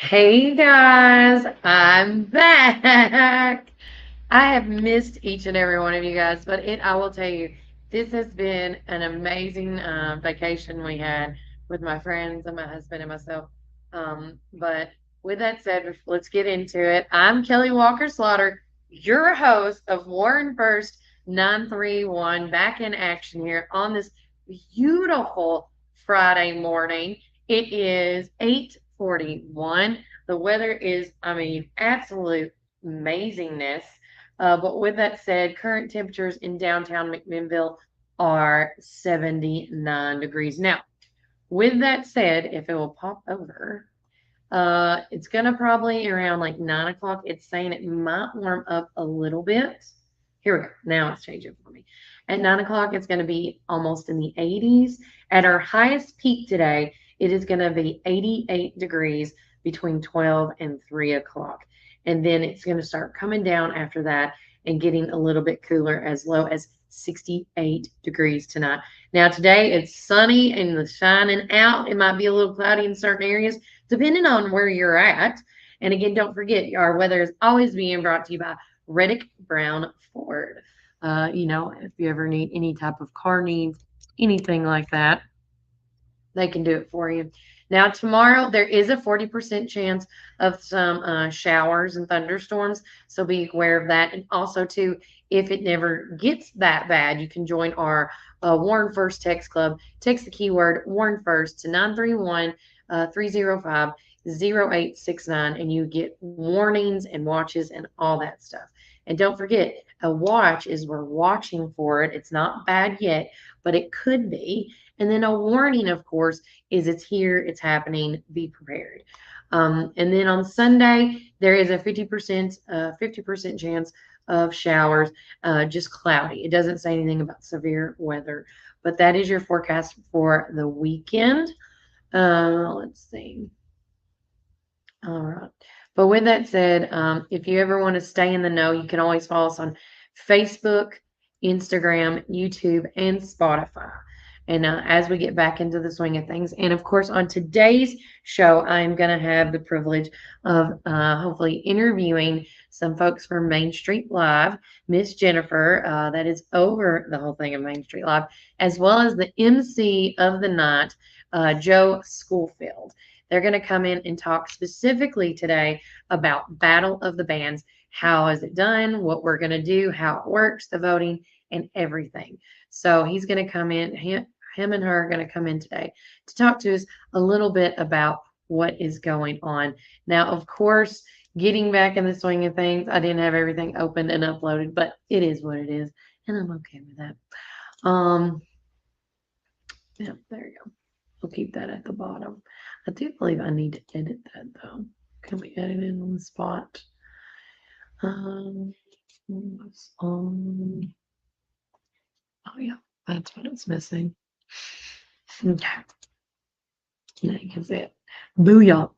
Hey guys, I'm back. I have missed each and every one of you guys, but I will tell you, this has been an amazing vacation we had with my friends and my husband and myself. But with that said, let's get into it. I'm Kelly Walker Slaughter, your host of Warren First 931, back in action here on this beautiful Friday morning. It is 8:41. The weather is, absolute amazingness. But with that said, current temperatures in downtown McMinnville are 79 degrees. Now, with that said, if it will pop over, it's gonna probably around like 9 o'clock. It's saying it might warm up a little bit. Here we go. Now it's changing for me. At 9 o'clock, it's gonna be almost in the 80s. At our highest peak today, it is gonna be 88 degrees between 12 and 3 o'clock. And then it's gonna start coming down after that and getting a little bit cooler as low as 68 degrees tonight. Now today it's sunny and the shining out. It might be a little cloudy in certain areas depending on where you're at. And again, don't forget, our weather is always being brought to you by Reddick Brown Ford. If you ever need any type of car needs, anything like that, they can do it for you. Now, tomorrow there is a 40% chance of some showers and thunderstorms, so be aware of that. And also, too, if it never gets that bad, you can join our Warren First Text Club. Text the keyword Warren First to 931 305 0869, and you get warnings and watches and all that stuff. And don't forget, a watch is we're watching for it. It's not bad yet, but it could be. And then a warning, of course, is it's here, it's happening, be prepared. And then on Sunday, there is a 50% chance of showers, just cloudy. It doesn't say anything about severe weather, but that is your forecast for the weekend. Let's see. All right. But with that said, if you ever want to stay in the know, you can always follow us on Facebook, Instagram, YouTube, and Spotify. And as we get back into the swing of things, and of course, on today's show, I'm going to have the privilege of hopefully interviewing some folks from Main Street Live, Miss Jennifer, that is over the whole thing of Main Street Live, as well as the MC of the night, Joe Schoolfield. They're going to come in and talk specifically today about Battle of the Bands. How is it done? What we're going to do, how it works, the voting, and everything. So he's going to come in, him and her are going to come in today to talk to us a little bit about what is going on. Now, of course, getting back in the swing of things, I didn't have everything opened and uploaded, but it is what it is, and I'm okay with that. Yeah, there you go. We'll keep that at the bottom. I do believe I need to edit that though. Can we edit it on the spot? What's on? Oh yeah, that's what it's missing. Okay. That is it. Booyah.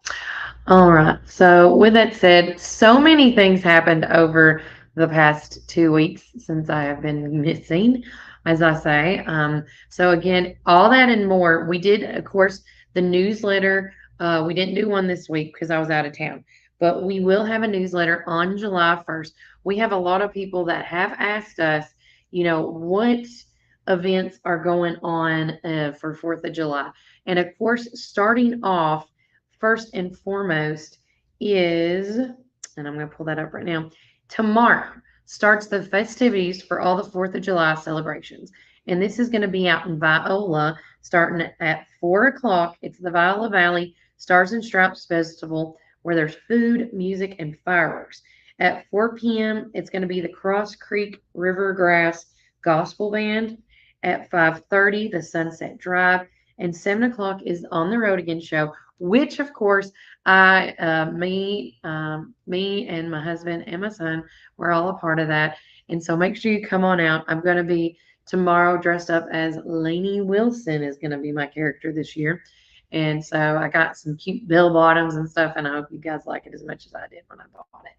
All right. So with that said, so many things happened over the past 2 weeks since I have been missing, as I say. So again, all that and more. We did, of course, the newsletter. We didn't do one this week because I was out of town, but we will have a newsletter on July 1st. We have a lot of people that have asked us, what events are going on for 4th of July. And of course, starting off first and foremost is, and I'm going to pull that up right now, tomorrow starts the festivities for all the 4th of July celebrations. And this is going to be out in Viola starting at 4 o'clock. It's the Viola Valley Stars and Stripes Festival where there's food, music, and fireworks. At 4 p.m., it's going to be the Cross Creek Rivergrass Gospel Band. At 5:30, the Sunset Drive. And 7 o'clock is On the Road Again show, which of course me and my husband and my son, we're all a part of that. And so make sure you come on out. I'm going to be tomorrow dressed up as Lainey Wilson is going to be my character this year. And so I got some cute bell bottoms and stuff, and I hope you guys like it as much as I did when I bought it.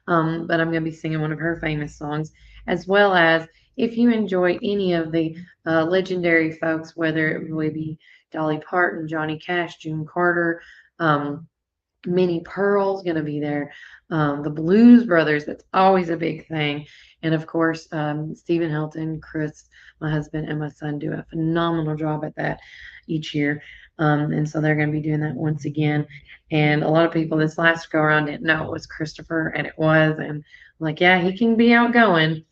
But I'm going to be singing one of her famous songs, as well as if you enjoy any of the legendary folks, whether it would be Dolly Parton, Johnny Cash, June Carter, Minnie Pearl's going to be there. The Blues Brothers, that's always a big thing. And of course, Stephen Helton, Chris, my husband, and my son do a phenomenal job at that each year. And so they're going to be doing that once again. And a lot of people this last go around didn't know it was Christopher, and it was. And I'm like, yeah, he can be outgoing.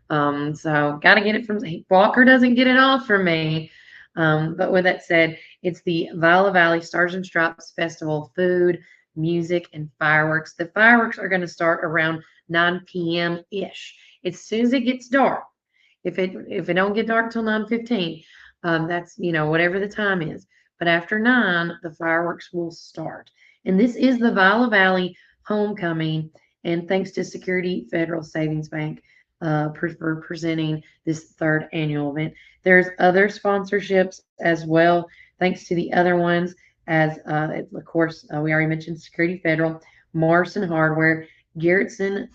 So got to get it from Walker, doesn't get it all from me. But with that said, it's the Viola Valley Stars and Stripes Festival food, music, and fireworks. The fireworks are going to start around 9 p.m. ish. As soon as it gets dark, if it don't get dark till 9:15, that's whatever the time is. But after 9, the fireworks will start. And this is the Viola Valley homecoming. And thanks to Security Federal Savings Bank for presenting this third annual event. There's other sponsorships as well, thanks to the other ones. As of course, we already mentioned Security Federal, Morrison Hardware, Garrettson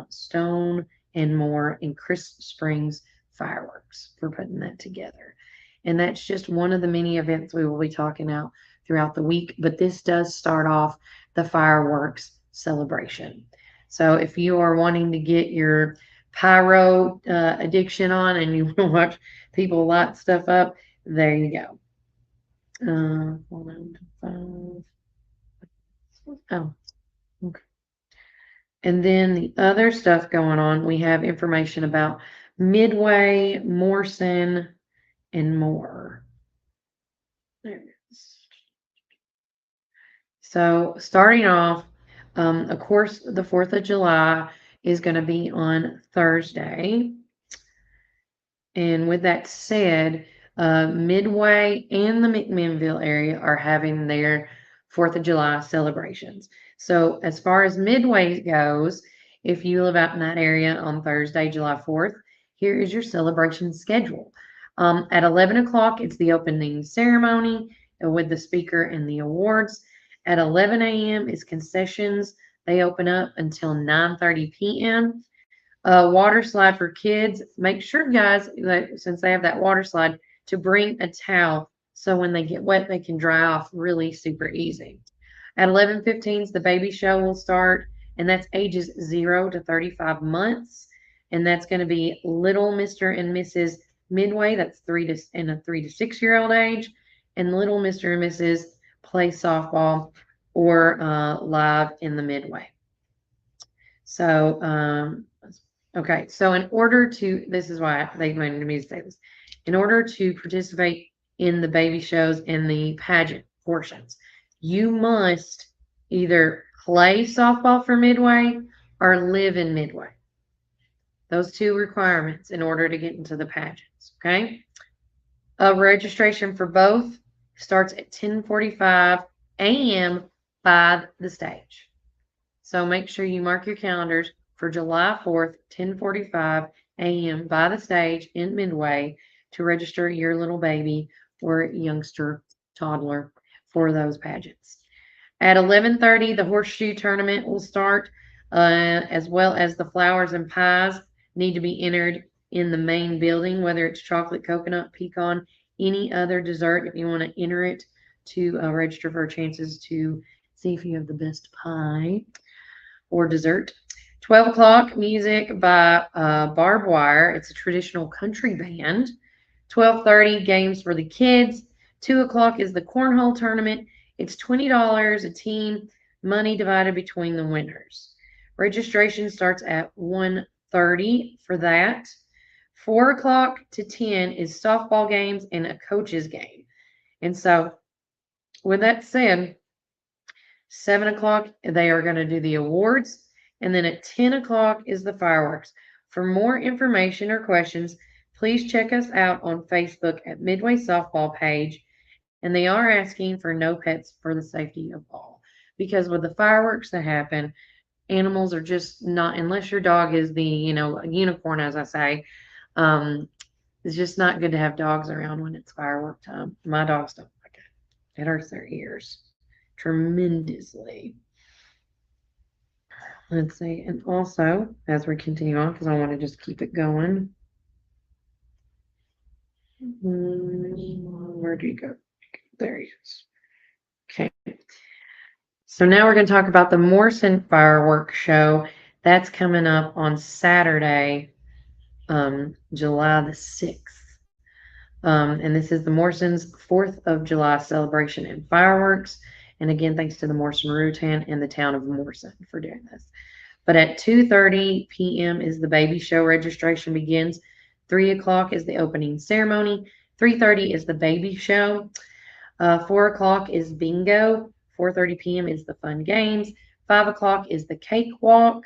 Stone, and more, and Crisp Springs Fireworks for putting that together. And that's just one of the many events we will be talking about throughout the week. But this does start off the fireworks celebration. So if you are wanting to get your pyro addiction on and you want to watch people light stuff up, there you go. 1, 2, 5. Oh, okay. And then the other stuff going on, we have information about Midway, Morrison, and more. There it is. So starting off, of course, the 4th of July is going to be on Thursday. And with that said, Midway and the McMinnville area are having their 4th of July celebrations. So as far as Midway goes, if you live out in that area on Thursday, July 4th, here is your celebration schedule. At 11 o'clock, it's the opening ceremony with the speaker and the awards. At 11 a.m. is concessions. They open up until 9:30 p.m. Water slide for kids. Make sure, guys, that since they have that water slide, to bring a towel so when they get wet, they can dry off really super easy. At 11:15, the baby show will start, and that's ages 0 to 35 months. And that's going to be Little Mr. and Mrs. Midway, that's 3 to 6 year old age, and Little Mr. and Mrs. play softball or live in the Midway. So, okay, so in order to, this is why they wanted me to say this, in order to participate in the baby shows and the pageant portions, you must either play softball for Midway or live in Midway. Those two requirements in order to get into the pageants, okay? Registration for both starts at 10:45 a.m. by the stage. So make sure you mark your calendars for July 4th, 10:45 a.m. by the stage in Midway to register your little baby or youngster toddler for those pageants. At 11:30, the horseshoe tournament will start, as well as the flowers and pies need to be entered in the main building, whether it's chocolate, coconut, pecan, any other dessert. If you want to enter it to register for chances to see if you have the best pie or dessert. 12 o'clock, music by Barbed Wire. It's a traditional country band. 12:30, games for the kids. 2 o'clock is the cornhole tournament. It's $20 a team, money divided between the winners. Registration starts at 1:30 for that. 4 o'clock to 10 is softball games and a coach's game. And so, with that said, 7 o'clock, they are going to do the awards. And then at 10 o'clock is the fireworks. For more information or questions, please check us out on Facebook at Midway Softball page. And they are asking for no pets for the safety of all. Because with the fireworks that happen, animals are just not, unless your dog is the, unicorn, as I say, it's just not good to have dogs around when it's firework time. My dogs don't like it. It hurts their ears tremendously. Let's see. And also, as we continue on, because I want to just keep it going. Where do you go? There he is. Okay. So now we're going to talk about the Morrison Fireworks Show. That's coming up on Saturday, July the 6th. And this is the Morrison's 4th of July celebration and fireworks. And again, thanks to the Morrison Rutan and the town of Morrison for doing this. But at 2:30 p.m. is the baby show. Registration begins. 3 o'clock is the opening ceremony. 3:30 is the baby show. 4 o'clock is bingo. 4:30 p.m. is the fun games. 5 o'clock is the cakewalk.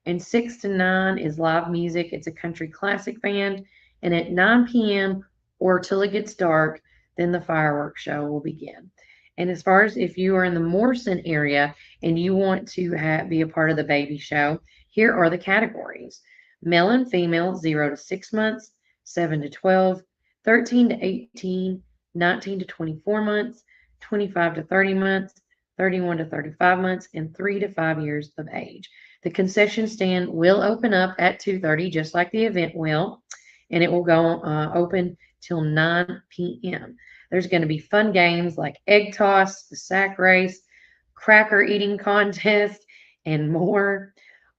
And 6 to 9 is live music. It's a country classic band. And at 9 p.m. or till it gets dark, then the fireworks show will begin. And as far as if you are in the Morrison area and you want to be a part of the baby show, here are the categories. Male and female, 0 to 6 months, 7 to 12, 13 to 18, 19 to 24 months, 25 to 30 months, 31 to 35 months, and 3 to 5 years of age. The concession stand will open up at 2:30, just like the event will, and it will go open till 9 p.m. There's going to be fun games like egg toss, the sack race, cracker eating contest, and more.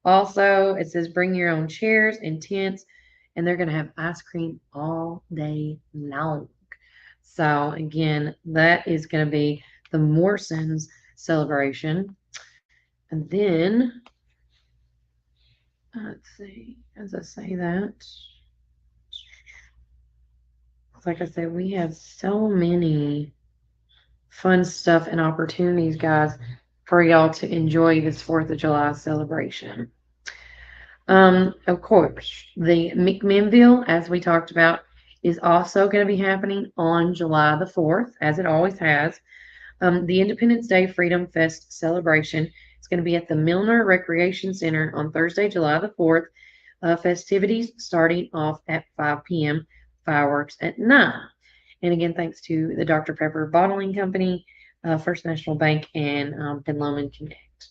Also, it says bring your own chairs and tents, and they're going to have ice cream all day long. So again, that is going to be the Morrison's celebration. And then, let's see, as I say that, like I said, we have so many fun stuff and opportunities, guys, for y'all to enjoy this 4th of July celebration. Of course, the McMinnville, as we talked about, is also going to be happening on July the 4th, as it always has. The Independence Day Freedom Fest celebration is going to be at the Milner Recreation Center on Thursday, July the 4th. Festivities starting off at 5 p.m., fireworks at 9. And again, thanks to the Dr. Pepper Bottling Company, First National Bank, and Penloman Connect.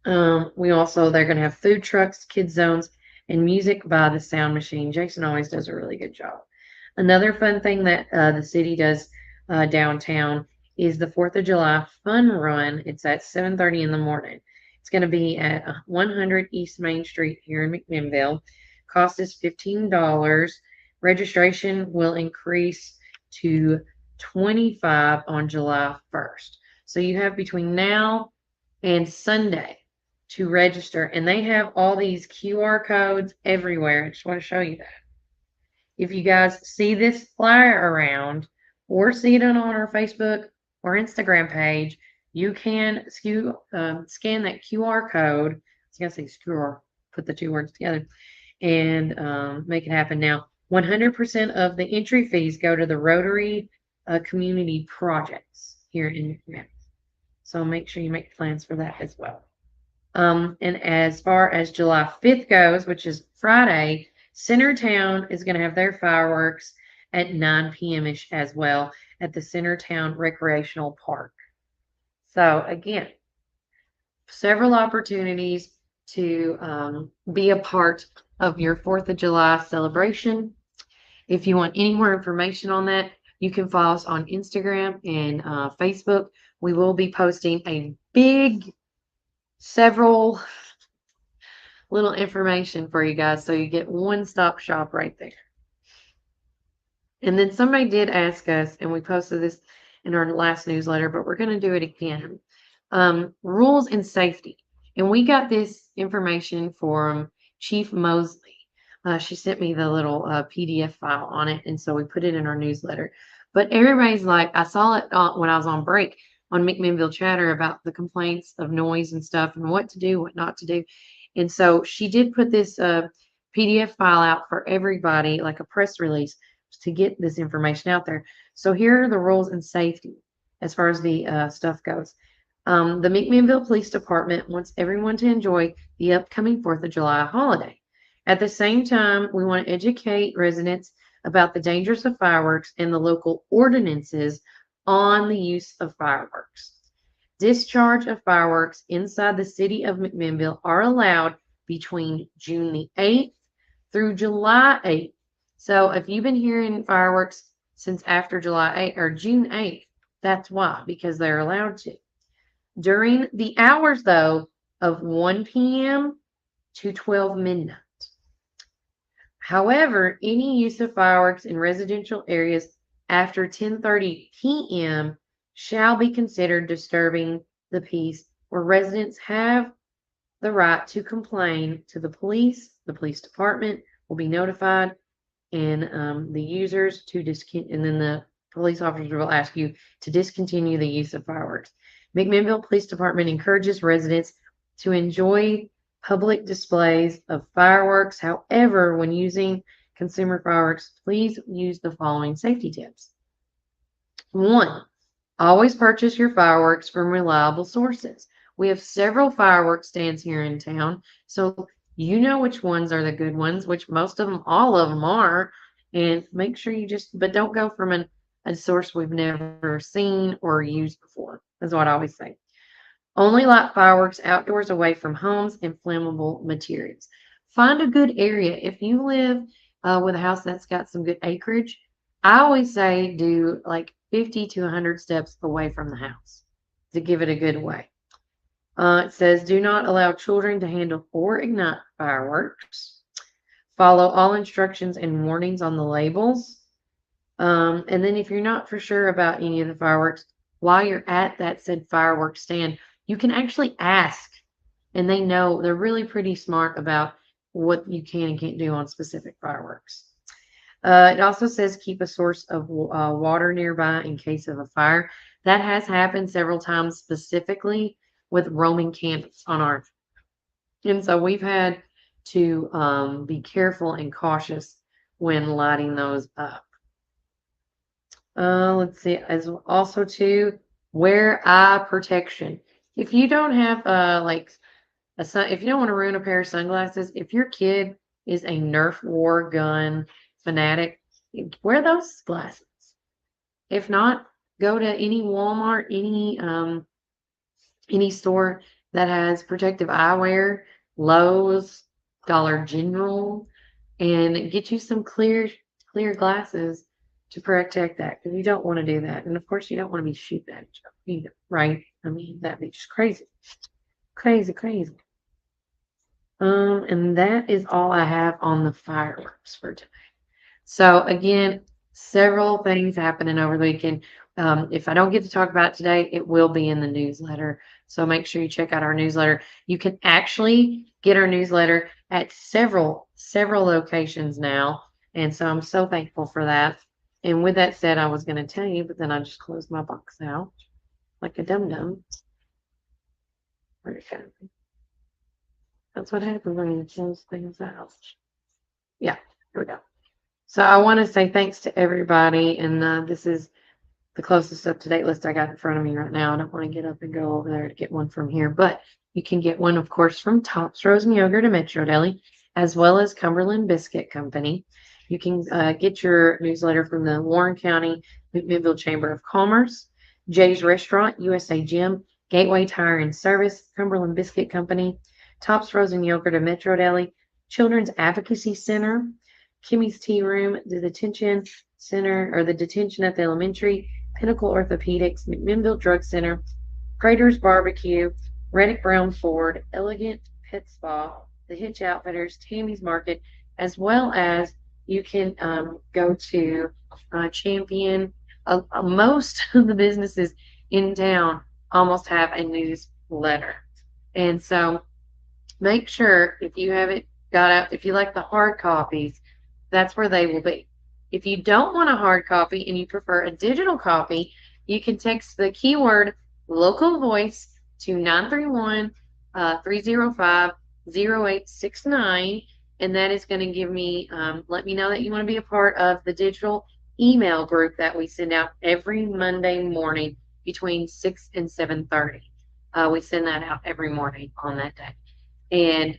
They're going to have food trucks, kids zones, and music by the Sound Machine. Jason always does a really good job. Another fun thing that the city does downtown is the 4th of July Fun Run. It's at 7:30 in the morning. It's going to be at 100 East Main Street here in McMinnville. Cost is $15. Registration will increase to $25 on July 1st. So you have between now and Sunday to register, and they have all these QR codes everywhere. I just want to show you that. If you guys see this flyer around or see it on our Facebook or Instagram page, you can scan that QR code. I was going to say skewer, put the two words together, and make it happen. Now, 100% of the entry fees go to the Rotary Community Projects here in McMinnville. So make sure you make plans for that as well. And as far as July 5th goes, which is Friday, Centertown is going to have their fireworks at 9 p.m.-ish as well at the Centertown Recreational Park. So again, several opportunities to be a part of your 4th of July celebration. If you want any more information on that, you can follow us on Instagram and Facebook. We will be posting a big, several little information for you guys, so you get one-stop shop right there. And then somebody did ask us, and we posted this in our last newsletter, but we're going to do it again. Rules and safety. And we got this information from Chief Mosley. She sent me the little PDF file on it, and so we put it in our newsletter. But everybody's like, I saw it when I was on break on McMinnville Chatter about the complaints of noise and stuff and what to do, what not to do. And so she did put this PDF file out for everybody, like a press release, to get this information out there. So here are the rules and safety as far as the stuff goes. The McMinnville Police Department wants everyone to enjoy the upcoming 4th of July holiday. At the same time, we want to educate residents about the dangers of fireworks and the local ordinances on the use of fireworks. Discharge of fireworks inside the city of McMinnville are allowed between June the 8th through July 8th. So if you've been hearing fireworks since after July 8th or June 8th, that's why, because they're allowed to. During the hours, though, of 1 p.m. to 12 midnight. However, any use of fireworks in residential areas after 10:30 p.m. shall be considered disturbing the peace, where residents have the right to complain to the police. The police department will be notified, and the users to and then the police officers will ask you to discontinue the use of fireworks. McMinnville Police Department encourages residents to enjoy public displays of fireworks. However, when using consumer fireworks, please use the following safety tips. 1, always purchase your fireworks from reliable sources. We have several fireworks stands here in town, so you know which ones are the good ones, which most of them, all of them are, and make sure but don't go from a source we've never seen or used before. That's what I always say. Only light fireworks outdoors away from homes and flammable materials. Find a good area. If you live with a house that's got some good acreage, I always say do like 50 to 100 steps away from the house to give it a good way. It says, do not allow children to handle or ignite fireworks. Follow all instructions and warnings on the labels. And then if you're not for sure about any of the fireworks, while you're at that said fireworks stand, you can actually ask, and they know. They're really pretty smart about what you can and can't do on specific fireworks. It also says keep a source of water nearby in case of a fire. That has happened several times, specifically with Roman candles on our, and so we've had to be careful and cautious when lighting those up. Let's see, as also to wear eye protection. If you don't have if you don't want to ruin a pair of sunglasses, if your kid is a Nerf war gun fanatic, wear those glasses. If not, go to any Walmart, any store that has protective eyewear, Lowe's, Dollar General, and get you some clear glasses to protect that, because you don't want to do that. And of course, you don't want to be shooting at each other either, right? I mean, that'd be just crazy. Crazy. And that is all I have on the fireworks for today. So again, several things happening over the weekend. If I don't get to talk about it today, it will be in the newsletter. So make sure you check out our newsletter. You can actually get our newsletter at several locations now. And so I'm so thankful for that. And with that said, I was going to tell you, but then I just closed my box out like a dum-dum. Where'd it go? That's what happens when you close things out. Yeah, here we go. So I want to say thanks to everybody. And this is the closest up-to-date list I got in front of me right now. I don't want to get up and go over there to get one from here. But you can get one, of course, from Tops Frozen Yogurt and Metro Deli, as well as Cumberland Biscuit Company. You can get your newsletter from the Warren County McMinnville Chamber of Commerce, Jay's Restaurant, USA Gym, Gateway Tire and Service, Cumberland Biscuit Company, Tops Frozen Yogurt and Metro Deli, Children's Advocacy Center, Kimmy's Tea Room, the Detention Center, or the Detention at the Elementary, Pinnacle Orthopedics, McMinnville Drug Center, Crater's Barbecue, Reddick Brown Ford, Elegant Pet Spa, the Hitch Outfitters, Tammy's Market, as well as you can go to Champion. Most of the businesses in town almost have a newsletter. And so make sure, if you haven't got out, if you like the hard copies, that's where they will be. If you don't want a hard copy and you prefer a digital copy, you can text the keyword local voice to 931-305-0869. And that is going to give me, let me know that you want to be a part of the digital email group that we send out every Monday morning between 6 and 7:30. We send that out every morning on that day. And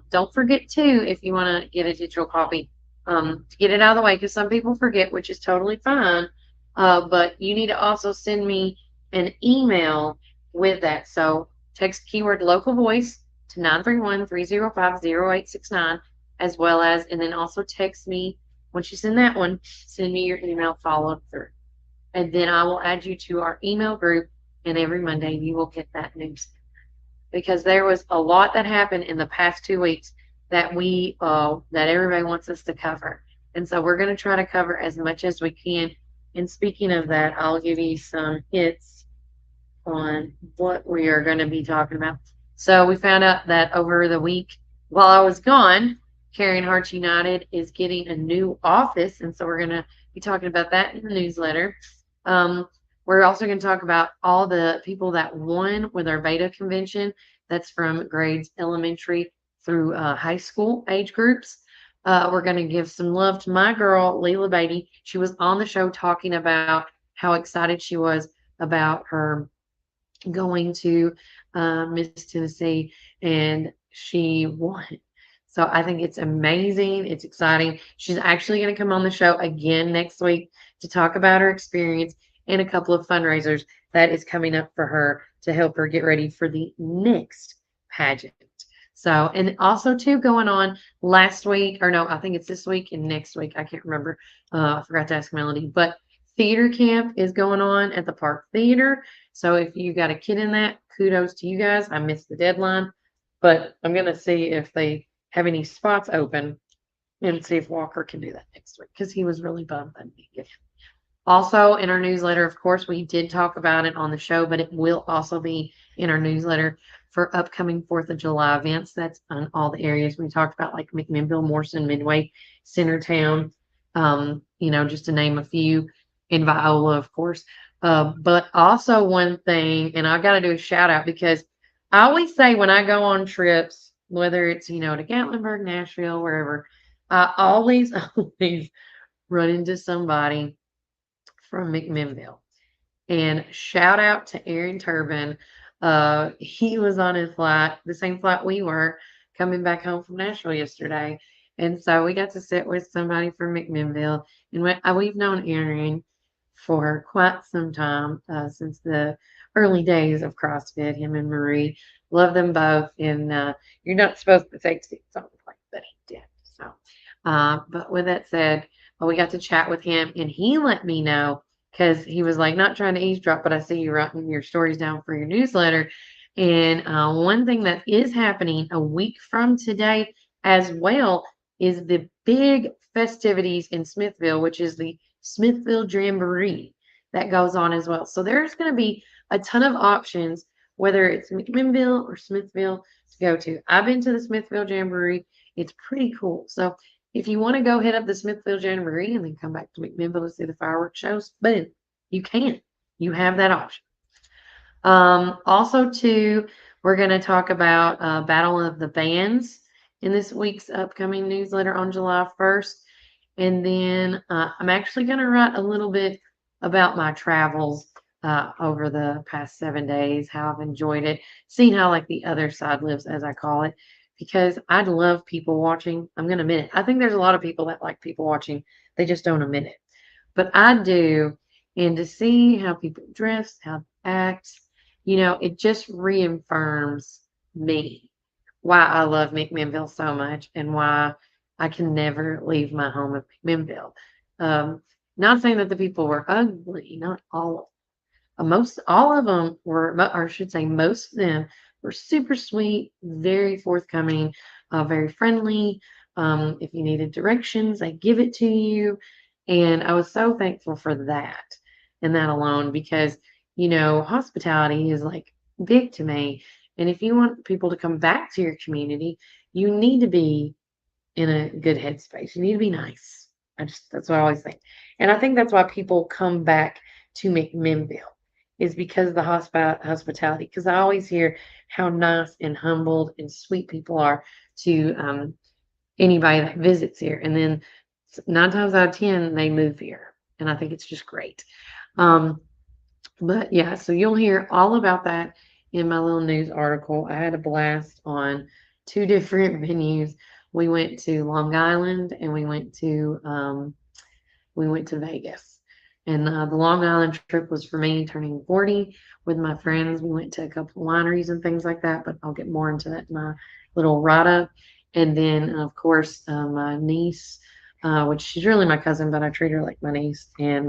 don't forget, too, if you want to get a digital copy, to get it out of the way, because some people forget, which is totally fine. But you need to also send me an email with that. So text keyword local voice to 931-305-0869. As well as, and then also text me, once you send that one, send me your email follow through. And then I will add you to our email group and every Monday you will get that news, because there was a lot that happened in the past 2 weeks that that everybody wants us to cover. And so we're going to try to cover as much as we can. And speaking of that, I'll give you some hits on what we are going to be talking about. So we found out that over the week while I was gone, Carrying Hearts United is getting a new office, and so we're going to be talking about that in the newsletter. Um, we're also going to talk about all the people that won with our beta convention. That's from grades elementary through high school age groups. We're going to give some love to my girl, Leila Beatty. She was on the show talking about how excited she was about her going to Miss Tennessee, and she won. So I think it's amazing. It's exciting. She's actually going to come on the show again next week to talk about her experience and a couple of fundraisers that is coming up for her to help her get ready for the next pageant. So, and also too, going on last week, or no, I think it's this week and next week. I can't remember. I forgot to ask Melody, but theater camp is going on at the Park Theater. So if you got a kid in that, kudos to you guys. I missed the deadline, but I'm going to see if they have any spots open and see if Walker can do that next week, because he was really bummed that he didn't get it. Also, in our newsletter, of course, we did talk about it on the show, but it will also be in our newsletter for upcoming 4th of July events. That's on all the areas we talked about, like McMinnville, Morrison, Midway, Centertown, just to name a few, in Viola, of course. But also one thing, and I got to do a shout out, because I always say when I go on trips, whether it's, to Gatlinburg, Nashville, wherever, I always, always run into somebody from McMinnville. And shout out to Aaron Turbin. He was on his flight, the same flight we were, coming back home from Nashville yesterday. And so we got to sit with somebody from McMinnville. And we've known Aaron for quite some time, since the early days of CrossFit, him and Marie. Love them both. And you're not supposed to take seats on the plane, but he did. So, but with that said, we got to chat with him, and he let me know, because he was like, not trying to eavesdrop, but I see you writing your stories down for your newsletter. And one thing that is happening a week from today as well is the big festivities in Smithville, which is the Smithville Jamboree that goes on as well. So there's going to be a ton of options, whether it's McMinnville or Smithville, to go to. I've been to the Smithville Jamboree. It's pretty cool. So if you want to go hit up the Smithville Jamboree and then come back to McMinnville to see the fireworks shows, boom, you can. You have that option. Also, too, we're going to talk about Battle of the Bands in this week's upcoming newsletter on July 1st. And then I'm actually going to write a little bit about my travels over the past 7 days, how I've enjoyed it, seeing how like the other side lives, as I call it, because I'd love people watching. I'm going to admit it. I think there's a lot of people that like people watching. They just don't admit it. But I do. And to see how people dress, how they act, it just reaffirms me why I love McMinnville so much and why I can never leave my home in McMinnville. Not saying that the people were ugly, not all of them. All of them were, or I should say most of them were super sweet, very forthcoming, very friendly. If you needed directions, they give it to you. And I was so thankful for that and that alone, because, hospitality is like big to me. And if you want people to come back to your community, you need to be in a good headspace. You need to be nice. That's what I always think. And I think that's why people come back to McMinnville, is because of the hospitality. Because I always hear how nice and humbled and sweet people are to anybody that visits here. And then 9 times out of 10, they move here. And I think it's just great. But yeah, so you'll hear all about that in my little news article. I had a blast on 2 different venues. We went to Long Island and we went to Vegas. And the Long Island trip was for me turning 40 with my friends. We went to a couple of wineries and things like that, but I'll get more into that in my little write-up. And then, of course, my niece, which she's really my cousin, but I treat her like my niece, and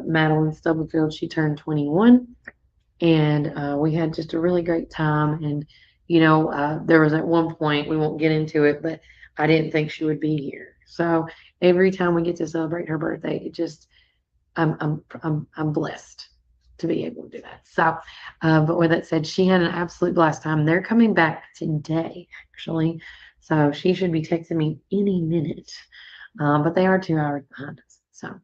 Madeline Stubblefield, she turned 21. and we had just a really great time. And there was at one point, we won't get into it, but I didn't think she would be here. So every time we get to celebrate her birthday, it just I'm blessed to be able to do that. So, but with that said, she had an absolute blast time. They're coming back today, actually, so she should be texting me any minute. But they are 2 hours behind us, so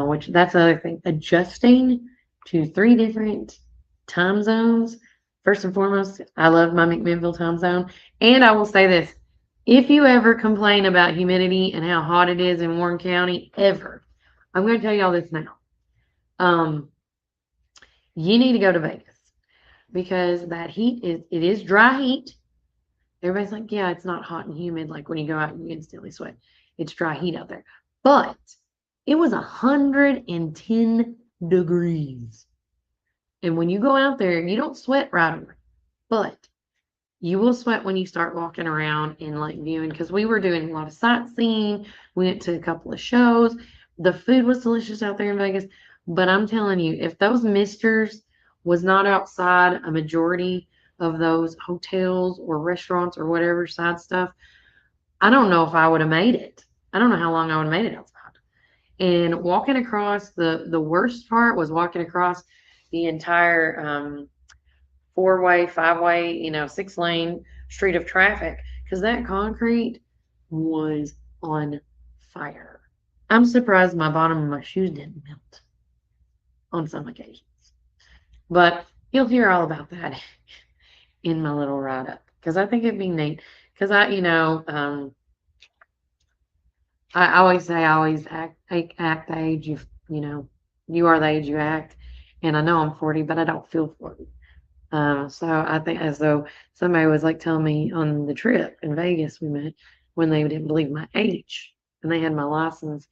which that's another thing. Adjusting to 3 different time zones. First and foremost, I love my McMinnville time zone, and I will say this: if you ever complain about humidity and how hot it is in Warren County, ever, I'm going to tell y'all this now. You need to go to Vegas because that heat is dry heat. Everybody's like, yeah, it's not hot and humid like when you go out and you instantly sweat. It's dry heat out there. But it was 110 degrees. And when you go out there, you don't sweat right away. But you will sweat when you start walking around and like viewing, because we were doing a lot of sightseeing. We went to a couple of shows. The food was delicious out there in Vegas. But I'm telling you, if those misters was not outside a majority of those hotels or restaurants or whatever side stuff, I don't know if I would have made it. I don't know how long I would have made it outside. And walking across, the worst part was walking across the entire 4-way, 5-way, 6-lane street of traffic, because that concrete was on fire. I'm surprised my bottom of my shoes didn't melt on some occasions. But you'll hear all about that in my little write up, because I think it'd be neat. Because I always say I always act the age you are the age you act. And I know I'm 40, but I don't feel 40. So I think as though somebody was like telling me on the trip in Vegas we met, when they didn't believe my age, and they had my license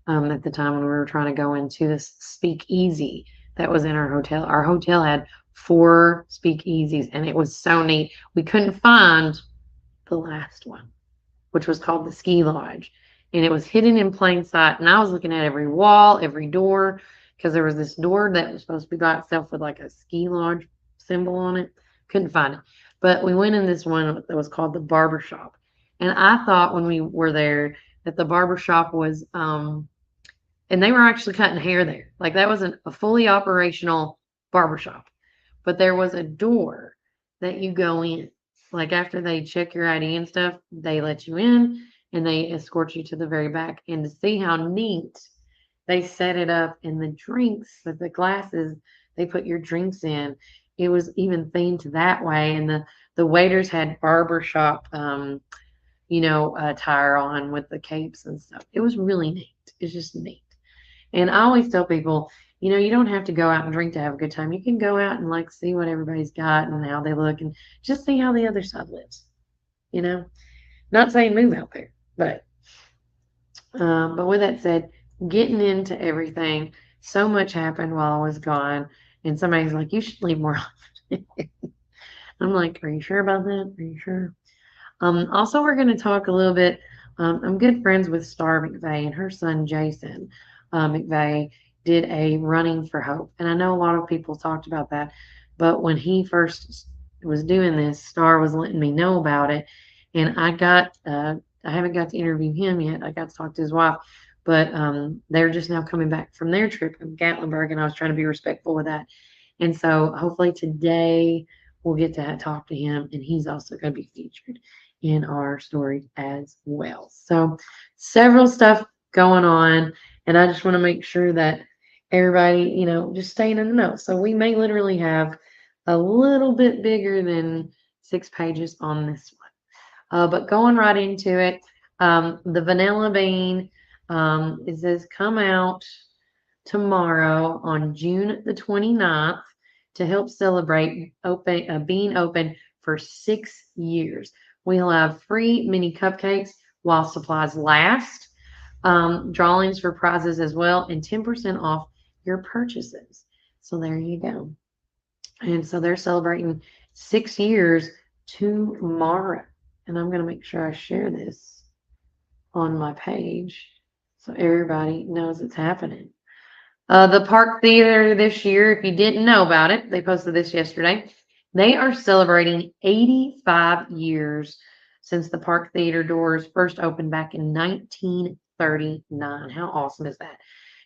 at the time when we were trying to go into this speakeasy that was in our hotel. Our hotel had 4 speakeasies, and it was so neat. We couldn't find the last one, which was called the Ski Lodge, and it was hidden in plain sight. And I was looking at every wall, every door, because there was this door that was supposed to be by itself with like a ski lodge symbol on it. Couldn't find it. But we went in this one that was called the Barber Shop. And I thought when we were there that the barber shop was and they were actually cutting hair there. Like that wasn't a fully operational barber shop. But there was a door that you go in. Like after they check your ID and stuff, they let you in and they escort you to the very back. And to see how neat they set it up, and the drinks, with the glasses they put your drinks in, it was even themed that way. And the waiters had barbershop attire on with the capes and stuff. It was really neat. It's just neat. And I always tell people, you don't have to go out and drink to have a good time. You can go out and like see what everybody's got and how they look, and just see how the other side lives. Not saying move out there, but with that said, getting into everything, so much happened while I was gone, and somebody's like, you should leave more often. I'm like, are you sure about that? Are you sure? Also, we're going to talk a little bit. I'm good friends with Star McVeigh, and her son Jason McVeigh did a Running for Hope. And I know a lot of people talked about that, but when he first was doing this, Star was letting me know about it. And I haven't got to interview him yet. I got to talk to his wife, but they're just now coming back from their trip in Gatlinburg, and I was trying to be respectful with that. And so hopefully today we'll get to talk to him, and he's also going to be featured in our story as well. So several stuff going on, and I just want to make sure that everybody, just staying in the know. So we may literally have a little bit bigger than 6 pages on this one. But going right into it, the Vanilla Bean, it says come out tomorrow on June the 29th to help celebrate being open for 6 years. We'll have free mini cupcakes while supplies last, drawings for prizes as well, and 10% off your purchases. So there you go. And so they're celebrating 6 years tomorrow. And I'm going to make sure I share this on my page so everybody knows it's happening. The Park Theater this year, if you didn't know about it, they posted this yesterday. They are celebrating 85 years since the Park Theater doors first opened back in 1939. How awesome is that?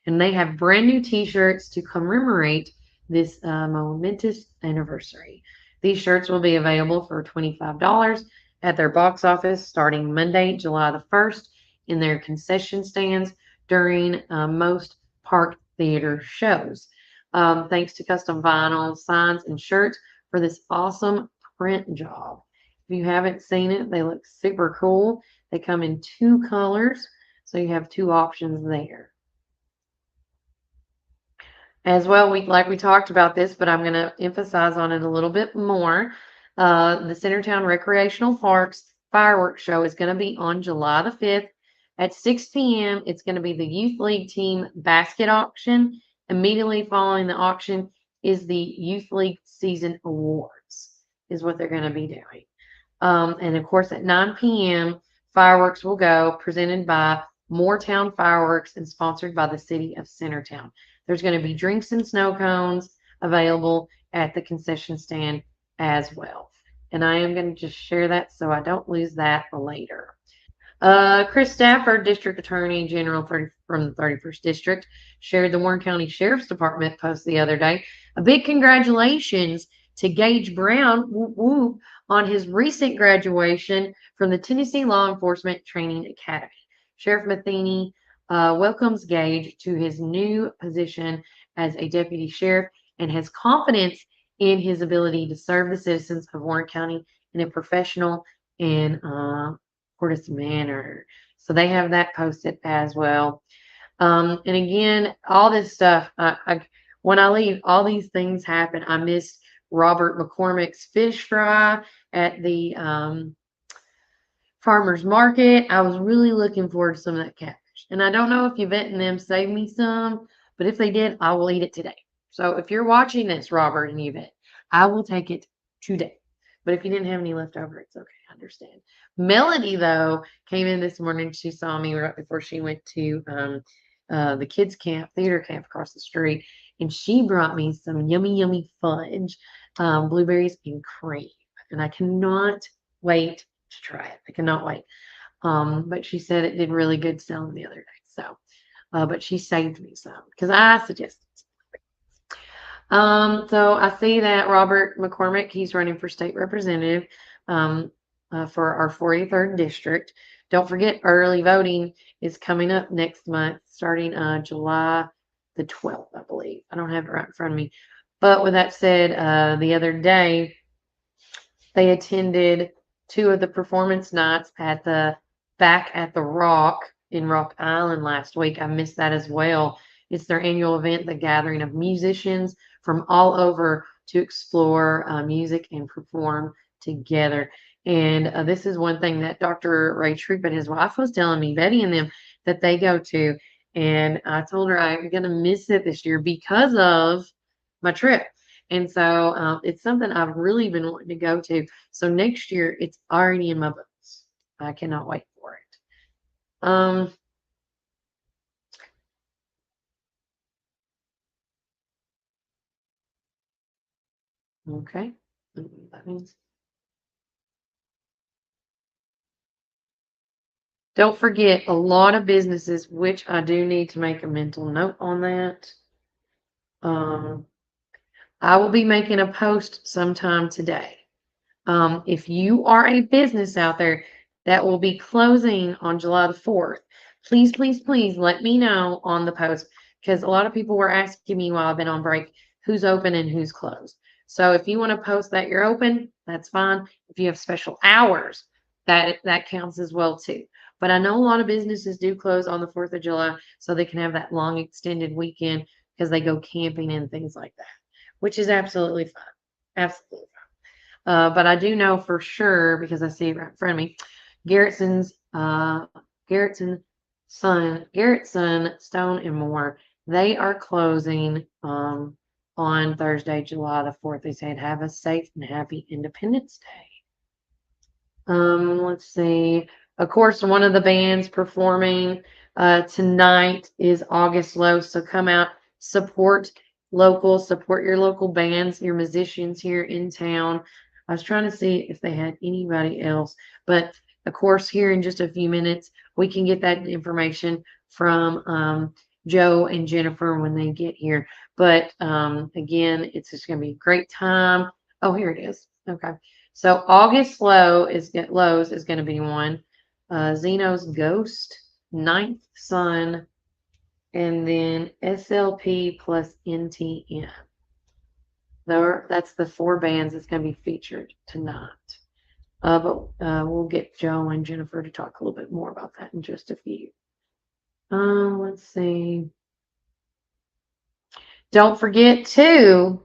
And they have brand new T-shirts to commemorate this momentous anniversary. These shirts will be available for $25 at their box office starting Monday, July the 1st, in their concession stands during most Park Theater shows. Thanks to custom vinyl, signs, and shirts for this awesome print job. If you haven't seen it, they look super cool. They come in two colors, so you have two options there. As well, we talked about this, but I'm going to emphasize on it a little bit more. The Centertown Recreational Parks fireworks show is going to be on July the 5th at 6 p.m. It's going to be the Youth League team basket auction. Immediately following the auction is the Youth League season awards, is what they're going to be doing. And of course, at 9 p.m., fireworks will go, presented by Moortown Fireworks and sponsored by the city of Centertown. There's going to be drinks and snow cones available at the concession stand as well. And I am going to just share that so I don't lose that later. Chris Stafford, District Attorney General from the 31st District, shared the Warren County Sheriff's Department post the other day. A big congratulations to Gage Brown, whoop, whoop, on his recent graduation from the Tennessee Law Enforcement Training Academy. Sheriff Matheny welcomes Gage to his new position as a deputy sheriff and has confidence in his ability to serve the citizens of Warren County in a professional and courteous manner. So they have that posted as well. And again, all this stuff, when I leave, all these things happen. I missed Robert McCormick's fish fry at the farmer's market. I was really looking forward to some of that catfish. And I don't know if Yvette and them saved me some, but if they did, I will eat it today. So if you're watching this, Robert and Yvette, I will take it today. But if you didn't have any left over, it's okay. I understand. Melody, though, came in this morning. She saw me right before she went to the kids' camp, theater camp across the street. And she brought me some yummy, yummy fudge, blueberries and cream. And I cannot wait to try it. I cannot wait. But she said it did really good selling the other day. So, but she saved me some because I suggested it. So I see that Robert McCormick, he's running for state representative for our 43rd district. Don't forget, early voting is coming up next month, starting July the 12th, I believe. I don't have it right in front of me. But with that said, the other day, they attended two of the performance nights at the back at the Rock in Rock Island last week. I missed that as well. It's their annual event, the gathering of musicians from all over to explore music and perform together. And this is one thing that Dr. Ray Troop and his wife was telling me, Betty and them, that they go to. And I told her I'm going to miss it this year because of my trip. And so it's something I've really been wanting to go to. So next year, it's already in my books. I cannot wait for it. Okay. That means. Don't forget, a lot of businesses, which I do need to make a mental note on that. I will be making a post sometime today. If you are a business out there that will be closing on July the 4th, please, please, please let me know on the post because a lot of people were asking me while I've been on break who's open and who's closed. So if you want to post that you're open, that's fine. If you have special hours, that counts as well too. But I know a lot of businesses do close on the 4th of July so they can have that long extended weekend because they go camping and things like that, which is absolutely fine. Absolutely fine. But I do know for sure because I see it right in front of me, Garrettson, Stone and More, they are closing on Thursday, July the 4th. They said, have a safe and happy Independence Day. Let's see. Of course, one of the bands performing tonight is August Low. So come out, support local, support your local bands, your musicians here in town. I was trying to see if they had anybody else, but of course, here in just a few minutes, we can get that information from Joe and Jennifer when they get here. But again, it's just going to be a great time. Oh, here it is. Okay. So August Lows is going to be one. Zeno's Ghost, Ninth Sun, and then SLP plus NTN. That's the 4 bands that's going to be featured tonight. But we'll get Joe and Jennifer to talk a little bit more about that in just a few. Let's see. Don't forget too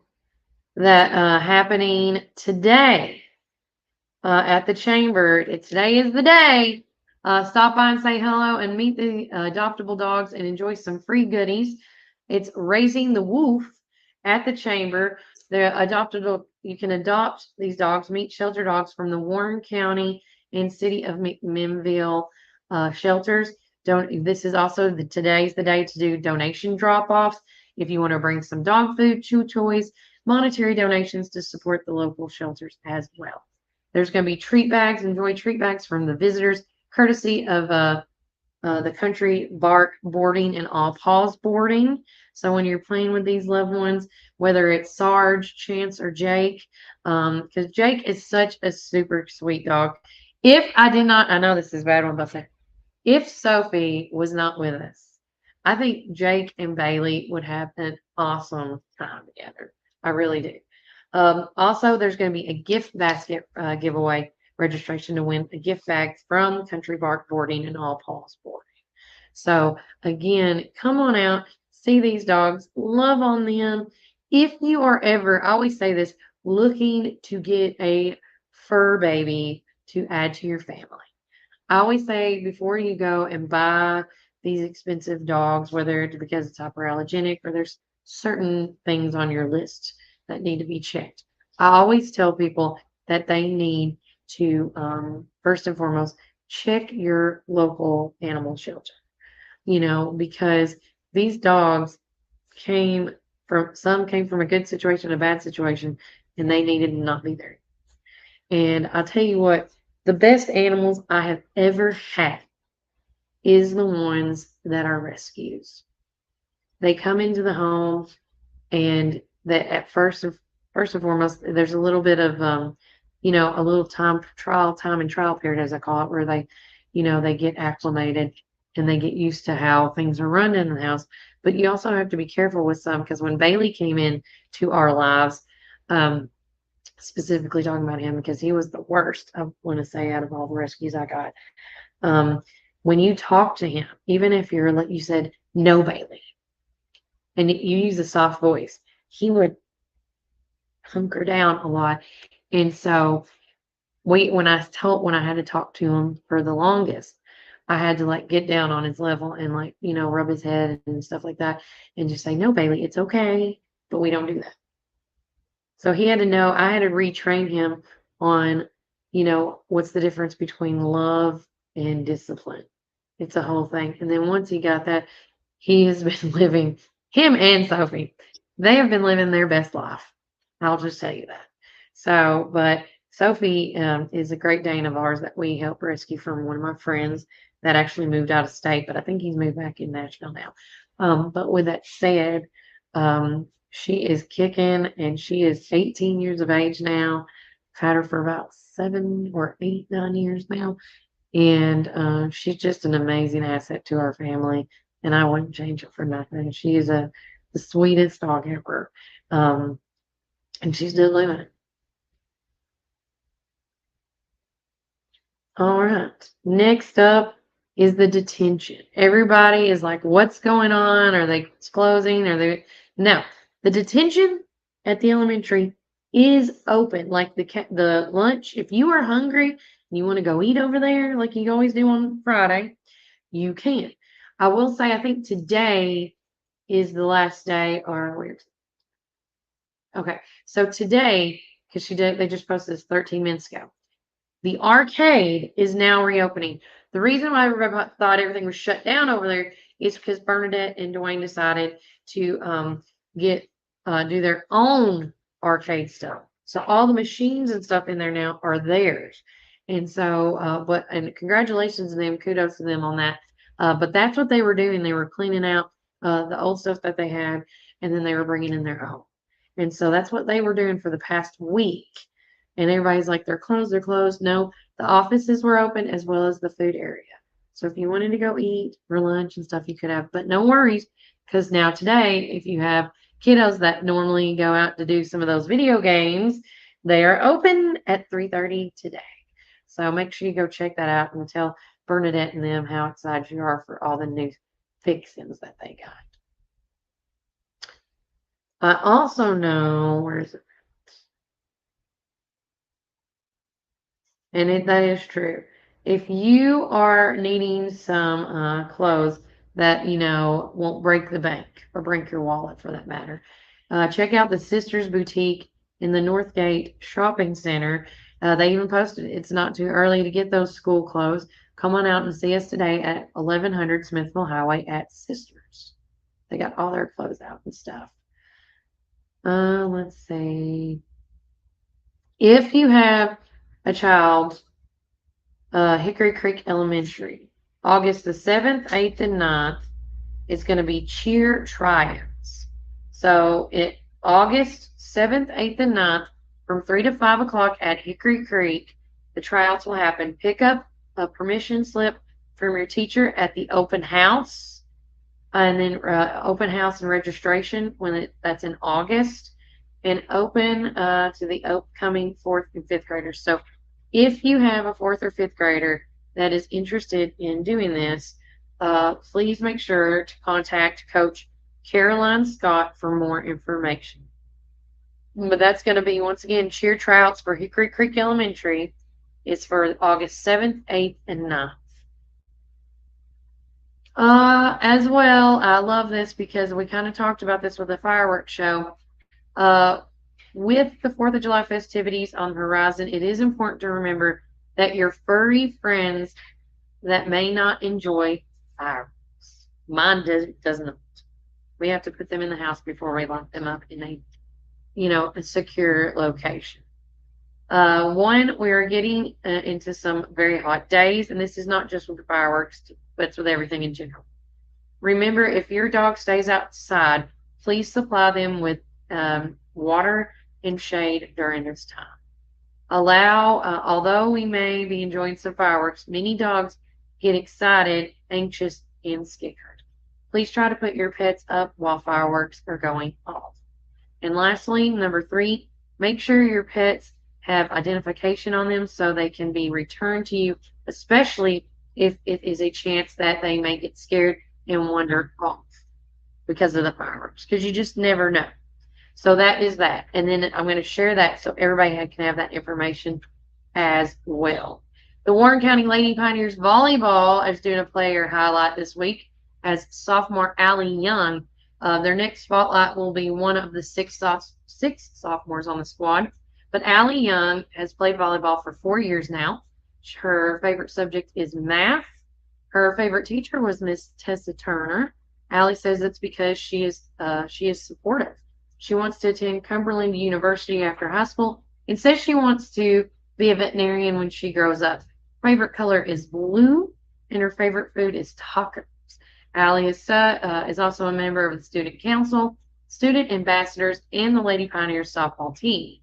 that happening today at the chamber. Today is the day. Stop by and say hello and meet the adoptable dogs and enjoy some free goodies. It's Raising the Wolf at the chamber. You can adopt these dogs, meet shelter dogs from the Warren County and City of McMinnville shelters. This is also today's the day to do donation drop-offs. If you want to bring some dog food, chew toys, monetary donations to support the local shelters as well. There's going to be treat bags, enjoy treat bags from the visitors, courtesy of the Country Bark Boarding and All Paws Boarding. So when you're playing with these loved ones, whether it's Sarge, Chance, or Jake, because Jake is such a super sweet dog. I know this is a bad one, but if Sophie was not with us, I think Jake and Bailey would have an awesome time together. I really do. Also, there's going to be a gift basket giveaway registration to win a gift bag from Country Bark Boarding and All Paws Boarding. So again, come on out, see these dogs, love on them. If you are ever, I always say this, looking to get a fur baby to add to your family, I always say before you go and buy these expensive dogs, whether it's because it's hyperallergenic or there's certain things on your list that need to be checked, I always tell people that they need to first and foremost check your local animal shelter, because these dogs came from a good situation, a bad situation, and they needed to not be there. And I'll tell you what, the best animals I have ever had is the ones that are rescues. They come into the home, and that at first and foremost, there's a little bit of a little time and trial period, as I call it, where they get acclimated and they get used to how things are run in the house. But you also have to be careful with some, because when Bailey came in to our lives, specifically talking about him because he was the worst, I want to say, out of all the rescues I got. When you talk to him, even if you said, "No, Bailey," and you use a soft voice, he would hunker down a lot. And so when I had to talk to him for the longest, I had to get down on his level and rub his head and stuff like that and just say, "No, Bailey, it's okay," but we don't do that. So he had to know, I had to retrain him on, what's the difference between love and discipline. It's a whole thing. And then once he got that, he has been living, him and Sophie, they have been living their best life. I'll just tell you that. So, but Sophie is a Great Dane of ours that we helped rescue from one of my friends that actually moved out of state, but I think he's moved back in Nashville now. But with that said, she is kicking, and she is 18 years of age now. I've had her for about 7 or 8, 9 years now. And she's just an amazing asset to our family, and I wouldn't change it for nothing. She is the sweetest dog ever. And she's still living it. All right. Next up is the detention. Everybody is like, what's going on? Are they closing? No. The detention at the elementary is open. Like the lunch, if you are hungry and you want to go eat over there like you always do on Friday, you can. I will say, I think today is the last day, okay. So today, because they just posted this 13 minutes ago, the arcade is now reopening. The reason why everybody thought everything was shut down over there is because Bernadette and Dwayne decided to get do their own arcade stuff. So all the machines and stuff in there now are theirs. And so, and congratulations to them, kudos to them on that. But that's what they were doing. They were cleaning out the old stuff that they had, and then they were bringing in their own. And so that's what they were doing for the past week. And everybody's like, they're closed, they're closed. No, the offices were open as well as the food area. So if you wanted to go eat for lunch and stuff, you could have. But no worries, because now today, if you have kiddos that normally go out to do some of those video games, they are open at 3:30 today. So make sure you go check that out and tell Bernadette and them how excited you are for all the new fixings that they got. I also know, where is it? And that is true. If you are needing some clothes that, won't break the bank or break your wallet for that matter, check out the Sisters Boutique in the Northgate Shopping Center. They even posted it's not too early to get those school clothes. Come on out and see us today at 1100 Smithville Highway at Sisters. They got all their clothes out and stuff. Let's see. If you have a child, Hickory Creek Elementary, August the 7th, 8th, and 9th, is going to be cheer tryouts. So August 7th, 8th, and 9th, from 3 to 5 o'clock at Hickory Creek, the tryouts will happen. Pick up a permission slip from your teacher at the open house, and then open house and registration that's in August, and open to the upcoming 4th and 5th graders. So if you have a 4th or 5th grader that is interested in doing this, please make sure to contact Coach Caroline Scott for more information. But that's going to be, once again, cheer tryouts for Hickory Creek Elementary. It's for August 7th, 8th, and 9th. As well, I love this because we kind of talked about this with the fireworks show. With the 4th of July festivities on the horizon, it is important to remember that your furry friends that may not enjoy fireworks. Mine doesn't. We have to put them in the house before we lock them up in a secure location. One, we are getting into some very hot days, and this is not just with the fireworks, but it's with everything in general. Remember, if your dog stays outside, please supply them with water and shade during this time. Although we may be enjoying some fireworks, many dogs get excited, anxious, and scared. Please try to put your pets up while fireworks are going off. And lastly, number 3, make sure your pets have identification on them so they can be returned to you, especially if it is a chance that they may get scared and wander off because of the fireworks, because you just never know. So that is that. And then I'm going to share that so everybody can have that information as well. The Warren County Lady Pioneers Volleyball is doing a player highlight this week as sophomore Allie Young. Their next spotlight will be one of the six sophomores on the squad. But Allie Young has played volleyball for 4 years now. Her favorite subject is math. Her favorite teacher was Miss Tessa Turner. Allie says it's because she is supportive. She wants to attend Cumberland University after high school and says she wants to be a veterinarian when she grows up. Her favorite color is blue, and her favorite food is tacos. Allie is also a member of the Student Council, Student Ambassadors, and the Lady Pioneers softball team.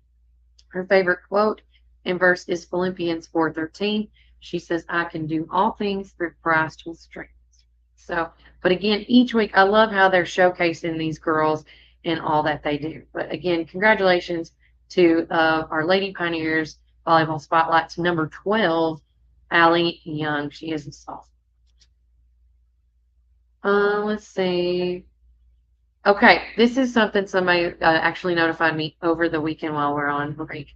Her favorite quote and verse is Philippians 4:13. She says, "I can do all things through Christ who strengthens." So, but again, each week, I love how they're showcasing these girls and all that they do. But again, congratulations to our Lady Pioneers Volleyball Spotlight to number 12, Allie Young. She is a sophomore. Let's see. Okay, this is something somebody actually notified me over the weekend while we're on break.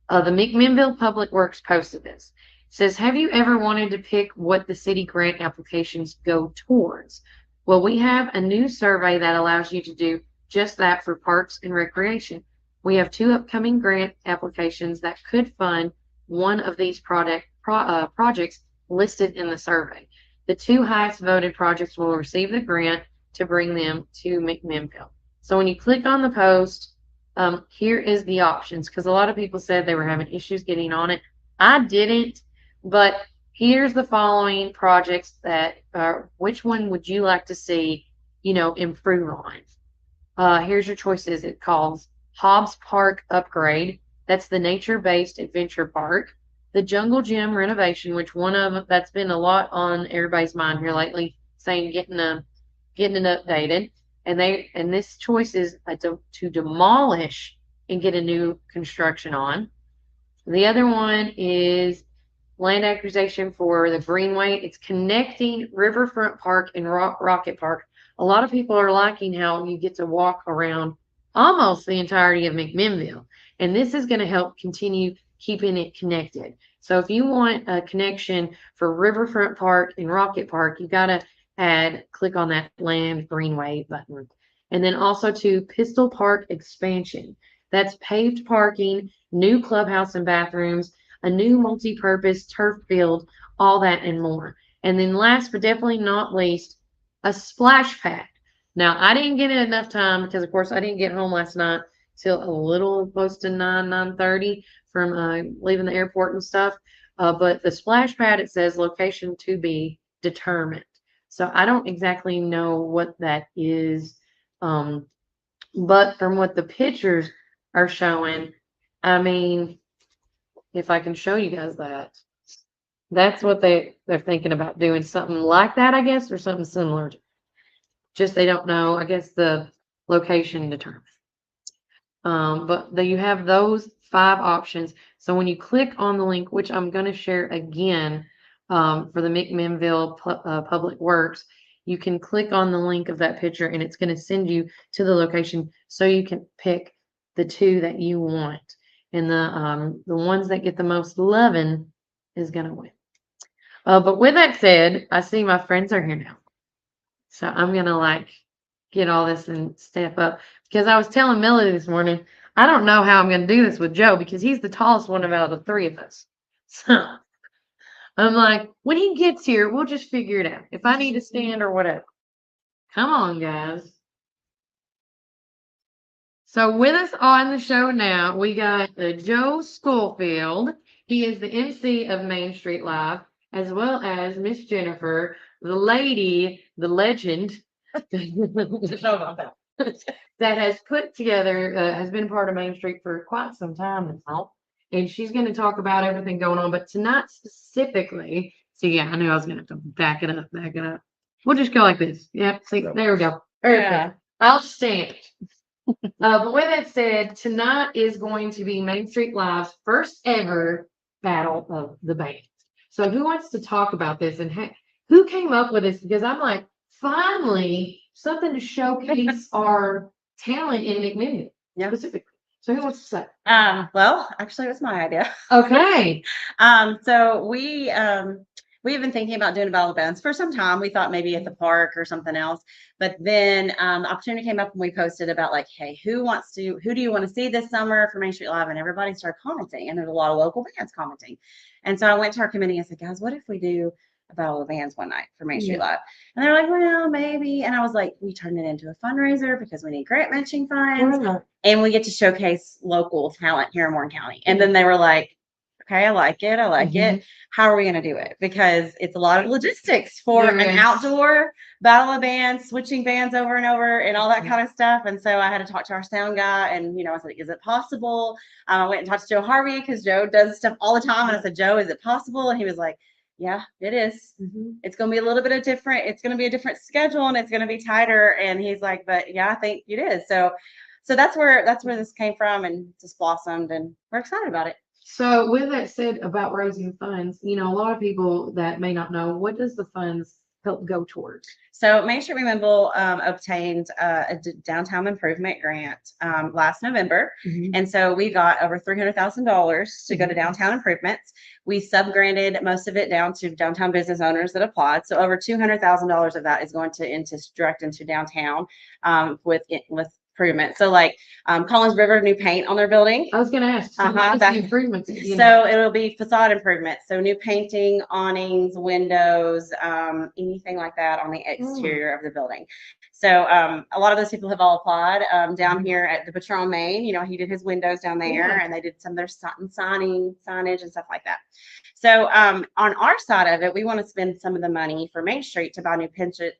The McMinnville Public Works posted this. It says, have you ever wanted to pick what the city grant applications go towards? Well, we have a new survey that allows you to do just that for parks and recreation. We have 2 upcoming grant applications that could fund one of these projects listed in the survey. The 2 highest voted projects will receive the grant to bring them to McMinnville. So when you click on the post, here is the options, because a lot of people said they were having issues getting on it. I didn't, but here's the following projects that which one would you like to see, improve on? Here's your choices. It calls Hobbs Park Upgrade. That's the nature-based adventure park. The Jungle Gym renovation, which one of them that's been a lot on everybody's mind here lately, saying getting it updated. And this choice is to demolish and get a new construction on. The other one is land acquisition for the Greenway. It's connecting Riverfront Park and Rocket Park. A lot of people are liking how you get to walk around almost the entirety of McMinnville. And this is going to help continue keeping it connected. So if you want a connection for Riverfront Park and Rocket Park, you got to click on that Land Greenway button. And then also to Pistol Park expansion. That's paved parking, new clubhouse and bathrooms, a new multi-purpose turf field, all that and more. And then last but definitely not least, a splash pad. Now, I didn't get enough time because, of course, I didn't get home last night till a little close to 9:30 from leaving the airport and stuff. But the splash pad, it says location to be determined. So I don't exactly know what that is. But from what the pictures are showing, I mean, if I can show you guys that, that's what they're thinking about doing, something like that, I guess, or something similar. Just they don't know, I guess, the location determined. But you have those 5 options. So when you click on the link, which I'm going to share again for the McMinnville Public Works, you can click on the link of that picture and it's going to send you to the location so you can pick the 2 that you want. And the ones that get the most loving is going to win. But with that said, I see my friends are here now. So I'm going to get all this and step up. Because I was telling Melody this morning, I don't know how I'm going to do this with Joe because he's the tallest one out of the 3 of us. So I'm like, when he gets here, we'll just figure it out. If I need to stand or whatever. Come on, guys. So with us on the show now, we got Joe Schofield. He is the MC of Main Street Live, as well as Miss Jennifer, the lady, the legend, that has put together, has been part of Main Street for quite some time now. And she's going to talk about everything going on. But tonight specifically, so yeah, I knew I was going to have to back it up. We'll just go like this. Yep, see, there we go. Yeah. I'll stand. But with that said, tonight is going to be Main Street Live's first ever Battle of the Bands. So who wants to talk about this and who came up with this? Because I'm like, finally, something to showcase our talent in McMinnville specifically. So who wants to say? Well, actually, it was my idea. Okay. So we've been thinking about doing a Battle of Bands for some time. We thought maybe at the park or something else, but then the opportunity came up and we posted about hey, who do you want to see this summer for Main Street Live? And everybody started commenting, and there's a lot of local bands commenting. And so I went to our committee and said, guys, what if we do a Battle of Bands one night for Main Street Live? And they're like, well, maybe. And I was like, we turned it into a fundraiser because we need grant matching funds, and we get to showcase local talent here in Warren County. And then they were like, okay, I like it. How are we going to do it? Because it's a lot of logistics for an outdoor Battle of Bands, switching bands over and over and all that kind of stuff. And so I had to talk to our sound guy, and, I said, is it possible? I went and talked to Joe Harvey because Joe does stuff all the time. And I said, Joe, is it possible? And he was like, yeah, it is. It's going to be a little bit different. It's going to be a different schedule and it's going to be tighter. And he's like, but yeah, I think it is. So that's where this came from, and just blossomed, and we're excited about it. So with that said about raising funds, a lot of people that may not know, what does the funds help go towards? So Main Street McMinnville obtained a downtown improvement grant last November. And so we got over $300,000 to go to downtown improvements. We sub-granted most of it down to downtown business owners that applied. So over $200,000 of that is going direct into downtown with improvements. So like Collins River, new paint on their building. I was gonna ask, so what is that- the improvements? You know? So it'll be facade improvements. So new painting, awnings, windows, anything like that on the exterior of the building. So a lot of those people have all applied down here at the Patron Main. You know, he did his windows down there, Yeah. and they did some of their signage and stuff like that. So on our side of it, we want to spend some of the money for Main Street to buy new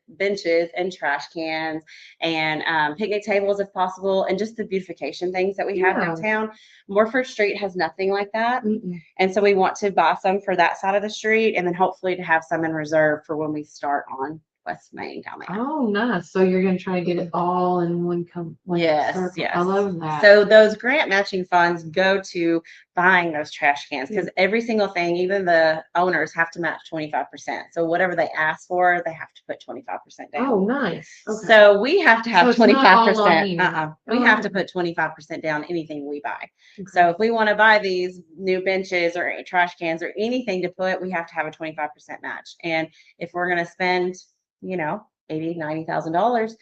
benches and trash cans and picnic tables if possible, and just the beautification things that we have Yeah. downtown. Morford Street has nothing like that. Mm-mm. And so we want to buy some for that side of the street and then hopefully to have some in reserve for when we start on West Main down there. Oh, nice. So you're gonna try to get it all in one Yes, circle. yes. I love that. So those grant matching funds go to buying those trash cans because every single thing, even the owners have to match 25%. So whatever they ask for, they have to put 25% down. Oh, nice. Okay. So we have to So have it's not all on 25%. you. We Oh, have wow. to put 25% down anything we buy. Okay. So if we want to buy these new benches or trash cans or anything to put, we have to have a 25% match. And if we're going to spend, you know, $80,000-$90,000,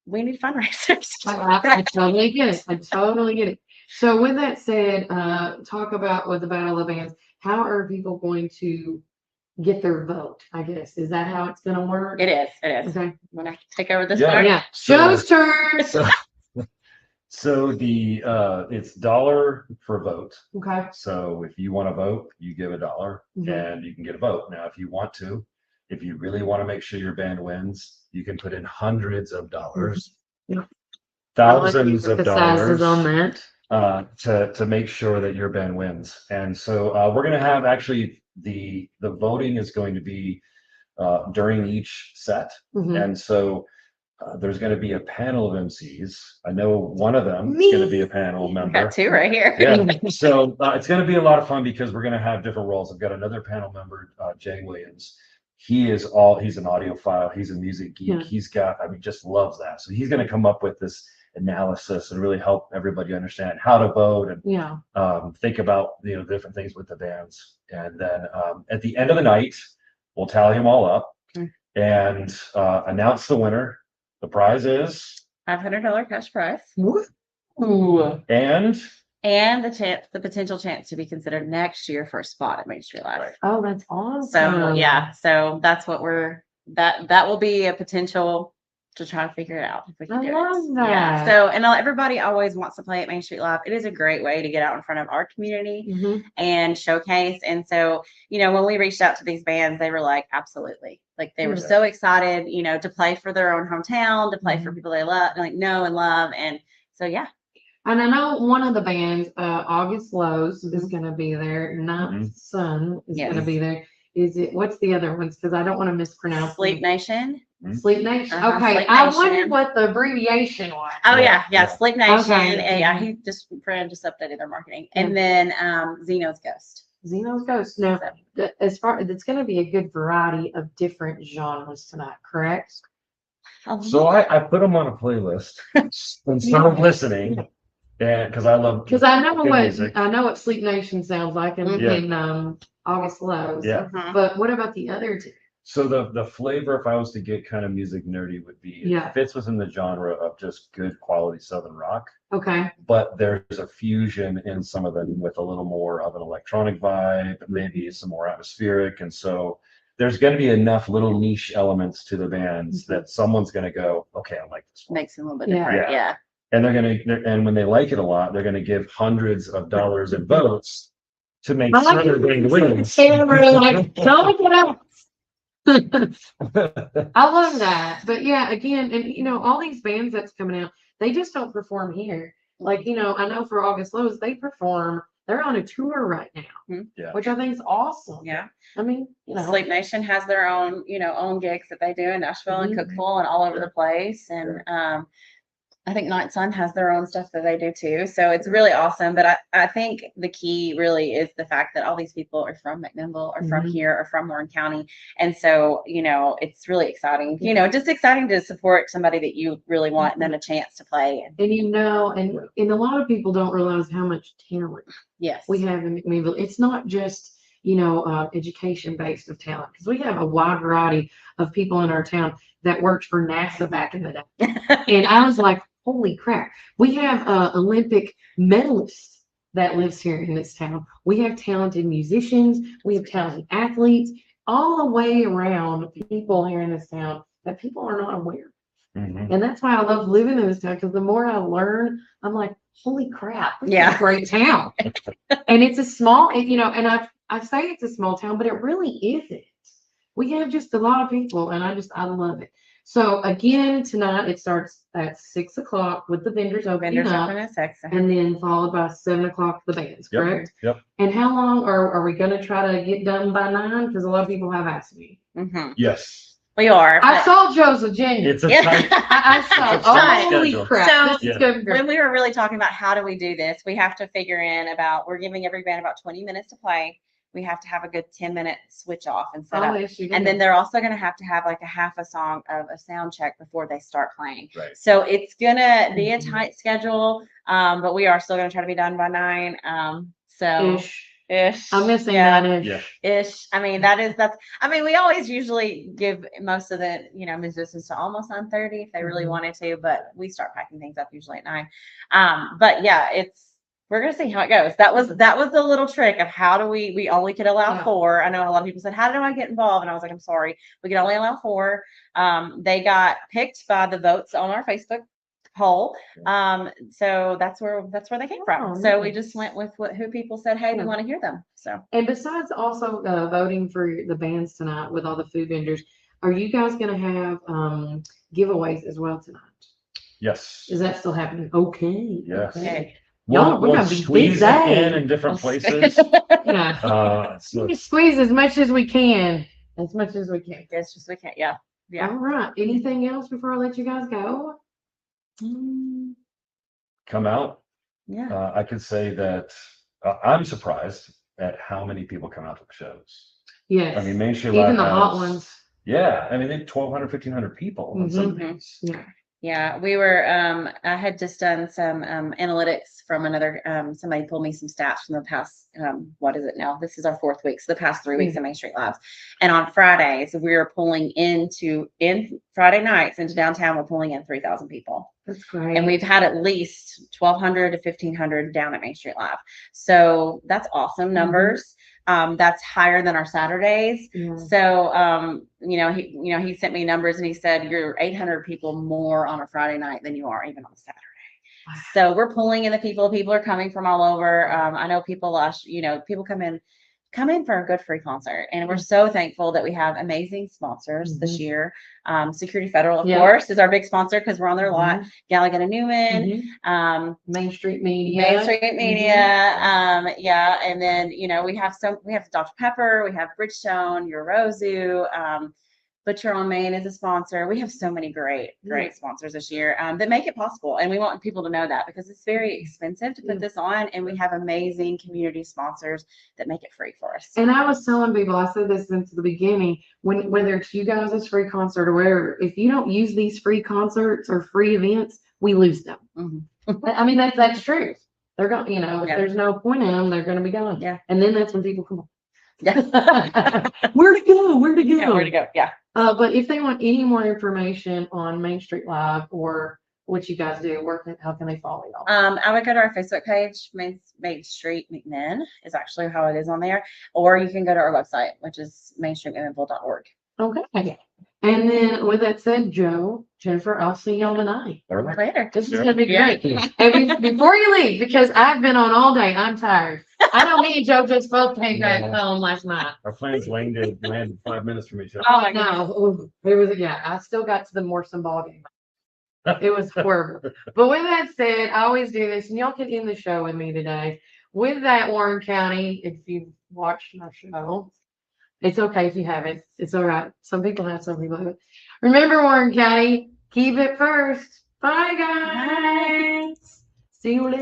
we need fundraisers. I totally get it. I totally get it. So with that said, talk about with the Battle of the Bands, how are people going to get their vote? I guess, is that how it's gonna work? It is. It is. Okay. Want to take over this Yeah. part? Yeah. So- Joe's turn. So the it's $1 for vote. Okay. So if you want to vote, you give $1 Mhm. and you can get a vote. Now, if you want to, if you really want to make sure your band wins, you can put in hundreds of dollars, Yeah. thousands of Emphasizes dollars on that. to make sure that your band wins. And so we're going to have actually the voting is going to be during each set. Mhm. And so there's going to be a panel of MCs. I know one of them is going to be a panel We member. got two right here. Yeah. So it's going to be a lot of fun because we're going to have different roles. I've got another panel member, Jay Williams. He's an audiophile. He's a music geek. Yeah. He's got, just loves that. So he's going to come up with this analysis and really help everybody understand how to vote and Yeah. think about, different things with the bands. And then at the end of the night, we'll tally them all up Okay. and announce the winner. The prize is, $500 cash prize. Ooh. and And the potential chance to be considered next year for a spot at Main Street Live. Right. Oh, that's awesome. So yeah, so that's what that will be a potential to try to figure it out if we can I do love it. Yeah. that. So and everybody always wants to play at Main Street Live. It is a great way to get out in front of our community Mhm. and showcase. And so, when we reached out to these bands, they were like, absolutely. Like they were Yeah. so excited, to play for their own hometown, to play for Mhm. people they love, know and love. And so yeah. And I know one of the bands, August Lows, is Mhm. going to be there. Ninth Sun is Yes. going to be there. What's the other ones? Because I don't want to mispronounce Sleep them. Nation. Sleep Nation. Uh-huh, Okay. Sleep I Nation. wondered what the abbreviation was. Oh Yeah, yeah, yeah. Sleep Nation. Okay. And yeah, Fran just updated their marketing. Yeah. And then Zeno's Ghost. Xeno's Ghost. Now, So, as far it's going to be a good variety of different genres tonight, correct? so I put them on a playlist and started listening, and because I love Because I know good what music. Sleep Nation sounds like in, Yeah. in August Lows. Yeah. Mhm. But what about the other two? So the flavor, if I was to get kind of music nerdy, would be Yeah. it fits within the genre of just good quality Southern rock, Okay. but there's a fusion in some of them with a little more of an electronic vibe, maybe some more atmospheric, and so there's going to be enough little niche elements to the bands Mm-hmm. that someone's going to go, okay, I like this one. Makes it a little bit Yeah. different. Yeah. Yeah. And and when they like it a lot, they're going to give hundreds of dollars in votes to make I sure like their band wins. Don't look it up. I love that. But yeah, again, and all these bands that's coming out, they just don't perform here. Like, I know for August Lows, they're on a tour right now, Mhm. Yeah. which I think is awesome. Yeah. I mean, Sleep Nation has their own, own gigs that they do in Nashville and Mhm. Cookeville and all over the place. And I think Night Sun has their own stuff that they do too. So it's really awesome. But I think the key really is the fact that all these people are from McMinnville or from Mhm. here or from Warren County. And so, it's really exciting, just exciting to support somebody that you really want and then a chance to play. And and and a lot of people don't realize how much talent yes. we have in McMinnville. It's not just, education based of talent, because we have a wide variety of people in our town that worked for NASA back in the day. And I was like, holy crap. We have Olympic medalists that lives here in this town. We have talented musicians. We have talented athletes all the way around, people here in this town that people are not aware. Mhm. And that's why I love living in this town, because the more I learn, I'm like, holy crap, this is Yeah. a great town. And it's a small, and I say it's a small town, but it really isn't. We have just a lot of people, and I love it. So again, tonight it starts at 6 o'clock with the vendors opening Vendors up, open at 6. and then followed by 7 o'clock the bands, Yep. correct? Yep. And how long are we gonna try to get done by 9? Because a lot of people have asked me. Mhm. Yes. We are. I but- saw Joe's agenda. It's a Yeah. tight. I It's a saw, tight holy schedule. crap, So- this is Yeah. gonna be great. When we were really talking about how do we do this, we have to figure in we're giving every band about 20 minutes to play. We have to have a good 10-minute switch off and set Oh, up. yes, you And do. then they're also going to have like a half a song of a sound check before they start playing. Right. So it's going to be a Mhm. tight schedule, but we are still going to try to be done by 9. So ish. I'm missing yeah. 9-ish. Yeah. Ish. I mean, we always usually give most of the, musicians to almost 9:30 if they really Mhm. wanted to, but we start packing things up usually at 9. But yeah, we're going to see how it goes. That was the little trick of how do we only could allow Yeah. 4. I know a lot of people said, how do I get involved? And I was like, I'm sorry, we can only allow 4. They got picked by the votes on our Facebook poll. So that's where they came from. Oh, So we nice. just went with who people said, hey, we Yeah. want to hear them. So And besides also voting for the bands tonight with all the food vendors, are you guys gonna have giveaways as well tonight? Yes. Is that still happening? Okay. Yes. okay. Y'all, we're We'll gonna be squeeze big it day. in different We'll places. Yeah. So We squeeze as much as we can. As much as we can. It's just we can't. Yeah. Yeah. All right. Anything else before I let you guys go? come out. Yeah. I can say that I'm surprised at how many people come out to the shows. Yes. I mean, Main Street Even Live the hot has- ones. Yeah, I mean, they 1,200, 1,500 people on some Mhm. days. Yeah. Yeah, we were, I had just done some analytics from another, somebody pulled me some stats from the past, what is it now? This is our 4th week, so the past 3 weeks of Main Street Labs. And on Fridays, we were pulling in Friday nights into downtown, we're pulling in 3,000 people. That's great. And we've had at least 1,200 to 1,500 down at Main Street Lab. So that's awesome numbers. That's higher than our Saturdays. Yeah. So, he sent me numbers and he said, you're 800 people more on a Friday night than you are even on a Saturday. Wow. So we're pulling in the people are coming from all over. I know people, people come in for a good free concert. And we're so thankful that we have amazing sponsors this Mhm. year. Security Federal, of Yeah. course, is our big sponsor because we're on their lot. Mhm. Gallagher and Newman, Mhm. Main Street Media. Main Street Media. Mhm. Yeah. And then, we have Dr. Pepper, we have Bridgestone, Yorozu, Butcher on Main is a sponsor. We have so many great Yeah. sponsors this year that make it possible. And we want people to know that because it's very expensive to put Yeah. this on. And we have amazing community sponsors that make it free for us. And I was telling people, I said this since the beginning, whether it's you guys' free concert or whatever, if you don't use these free concerts or free events, we lose them. Mhm. I mean, that's true. They're going, if Yeah. there's no point in them, they're going to be gone. Yeah. And then that's when people come on. Yeah. Where to go? Where to go? Yeah, where to go? Yeah. But if they want any more information on Main Street Live or what you guys do, how can they follow y'all? I would go to our Facebook page, Main Street McMinn is actually how it is on there. Or you can go to our website, which is mainstreetmcminnville.org. Okay. And then with that said, Joe, Jennifer, I'll see y'all tonight. All right. Later. This is Sure. gonna be Yeah. great. And before you leave, because I've been on all day, I'm tired. I know me and Joe just both came back Yeah. home last night. Our planes landed 5 minutes from each other. Oh, no. It was, I still got to the Morrison ball game. It was horrible. But with that said, I always do this, and y'all can end the show with me today. With that, Warren County, if you've watched my show, it's okay if you haven't. It's all right. Some people have, some people haven't. Remember, Warren County, keep it first. Bye, guys. See you later.